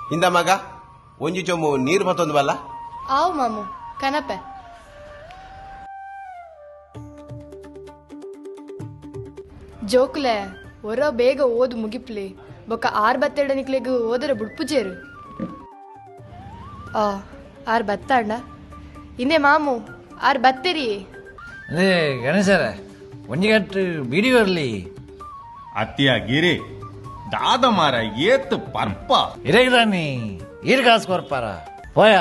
ಇಂದ ಮಗ ಒಂಜಿ ಚೊಮ್ಮು ನೀರು ಮತ್ತೊಂದು ಬಲ್ಲ ಆವು ಮಾಮು ಕನಪೆ ಜೋಕುಲೆ ಒರ ಬೇಗ ಓದು ಮುಗಿಪ್ಲಿ ಬೊಕ್ಕ 6 ನಿಕ್ಲೆಗ್ ಓದರ ಬುಡ್ಪುಜೇರು ಆರ್ ಬತ್ತಾಂಡ ಇಂದೆ ಮಾಮು ಆರ್ ಬತ್ತೆರಿ ಅದೇ ಗಣೇಶರ ಒಂಜಿ ಗಂಟು ಬೀಡಿ ಬರ್ಲಿ ಅತ್ತಿಯ ಗಿರಿ ದಾದ ಮಾರ ಏತ್ ಪರ್ಪ ಇರೇಗ್ರಾನಿ ಈರ್ ಕಾಸು ಕೊರ್ಪಾರ ಪೋಯ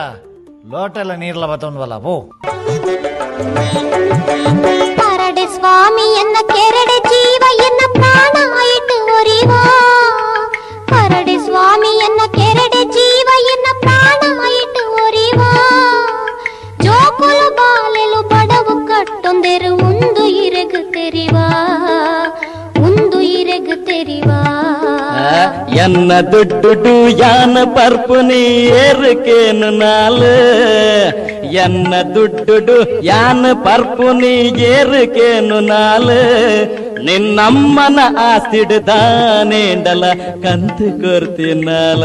ಲೋಟೆಲ್ಲ ನೀರ್ಲ ಬತ್ತೊಂದ್ವಲ್ಲ ಪೋ ಪರಡೆ ಸ್ವಾಮಿ ಎನ್ನ ಕೆರಡೆ ಜೀವ ಎನ್ನ ಪ್ರಾಣ ಇಟ್ಟು ಒರಿವಾ ಪರಡೆ ಸ್ವಾಮಿ ಎನ್ನ ಕೆರಡೆ ಜೀವ ಎನ್ನ ಪ್ರಾಣ ಇಟ್ಟು ಒರಿವಾ ಜೋಕುಲು ಬಾಲೆಲು ಬಡವು ಕಟ್ಟೊಂದೆರು ಉಂದು ಇರೆಗು ತೆರಿವಾ ಉಂದು ಇರೆಗು ತೆರಿವಾ ಎನ್ನ ದುಡ್ಡು ಯಾನ ಪರ್ಪುನಿ ಏರುಕೇನು ನಾಲು ಎನ್ನ ದುಡ್ಡು ಯಾನ ಪರ್ಪುನಿ ಏರುಕೇನು ನಾಲು ನಿನ್ನಮ್ಮನ ಆಸ್ತಿಡ್ದಾನೇಂಡಲ ಕಂತು ಕೊರ್ತಿನಾಲ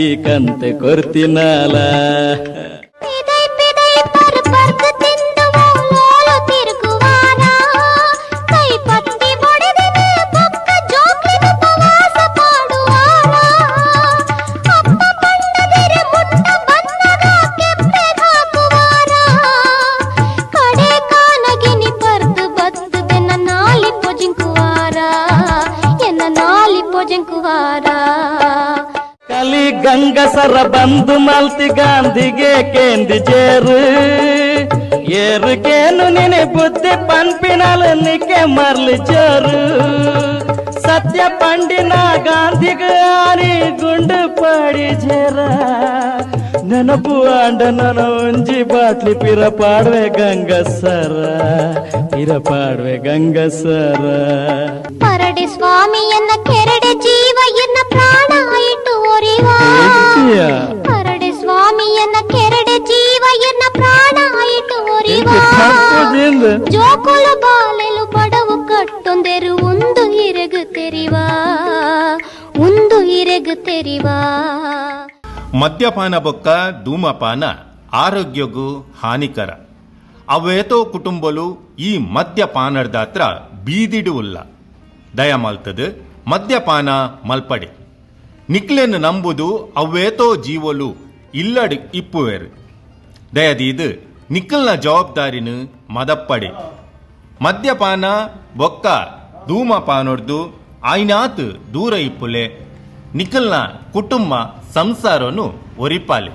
ಈ ಕಂತು ಕೊರ್ತಿನಾಲ ಪಿದೈ ಪಿದೈ ಪರ್ಪರ್ಕು ತಿಂದುವು ಲೋಲು ತಿರುಗುವಾರ ಕೈ ಪತ್ತಿ ಬಡಿದಿದೆ ಬೊಕ್ಕ ಜೋಕ್ಲಿನ ಉಪವಾಸ ಪಾಡುವಾರ ಅಪ್ಪ ಪಂಡದಿರೆ ಮುಟ್ಟ ಬಂದಾಗ ಕೆಪ್ಪೆಗಾಕುವಾರ ಕಡೆ ಕಾನಗಿನಿ ಪರ್ದು ಬತ್ತುದೆ ನನ್ನ ನಾಲಿ ಪೊಜಿಂಕುವಾರ ಎನ್ನ ನಾಲಿ ಪೊಜಿಂಕುವಾರ ಕಲಿ ಗಂಗಸರ ಬಂದು ಮಲ್ತಿ ಗಾಂಧಿಗೆ ಕೇಂದಿ ಜೇರು ಏರುಕೇನು ನಿನೆ ಬುದ್ಧಿ ಪನ್ಪಿನಲು ನಿಕ್ಕೆ ಮರ್ಲಿ ಜೋರು ಸತ್ಯ ಪಂಡಿನ ಗಾಂಧಿಗ ಆರಿ ಗುಂಡು ಪಾಡಿ ಜೇರ ನೆನಪು ಆಂಡ ನನ ಒಂಜಿ ಬಾಟ್ಲಿ ಪಿರ ಪಾಡ್ವೆ ಗಂಗಸರ ಪಿರ ಪಾಡ್ವೆ ಗಂಗಸರ ಪರಡೆ ಸ್ವಾಮಿ ಎನ್ನ ಕೆರಡೆ ಜೀವ ಎನ್ನ ಪ್ರಾಣ ಇಟ್ಟು ಒರಿವಾ ಪರಡೆ ಸ್ವಾಮಿ ಎನ್ನ ಕೆರಡೆ ಜೀವ ಎನ್ನ ಪ್ರಾಣ ಇಟ್ಟು ಒರಿವಾ ಜೋಕುಲು ಬಾಲೆಲು ಬಡವು ಕಟ್ಟೊಂದೆರು ಉಂದು ಇರೆಗು ತೆರಿವಾ ಉಂದು ಇರೆಗು ತೆರಿವಾ ಮದ್ಯಪಾನ ಬೊಕ್ಕ ಧೂಮಪಾನ ಆರೋಗ್ಯಗೂ ಹಾನಿಕರ ಅವೇತೋ ಕುಟುಂಬಲು ಈ ಮದ್ಯಪಾನದ ಹತ್ರ ಬೀದಿಡು ಉಲ್ಲ ದಯ ಮಲ್ತದು ಮದ್ಯಪಾನ ಮಲ್ಪಡೆ ನಿಕ್ಲೆನ್ ನಂಬುದು ಅವೇತೋ ಜೀವಲು ಇಲ್ಲಡ್ ಇಪ್ಪುವೆರು ದಯದೀದು ನಿಕ್ಕಲ್ನ ಜವಾಬ್ದಾರಿನು ಮದಪ್ಪಡೆ ಮದ್ಯಪಾನ ಬೊಕ್ಕ ಧೂಮಪಾನೊಡ್ದು ಆಯ್ನಾತ್ ದೂರ ಇಪ್ಪುಲೆ ನಿಖಲ್ನ ಕುಟುಂಬ ಸಂಸಾರನು ಒರಿಪಾಲೆ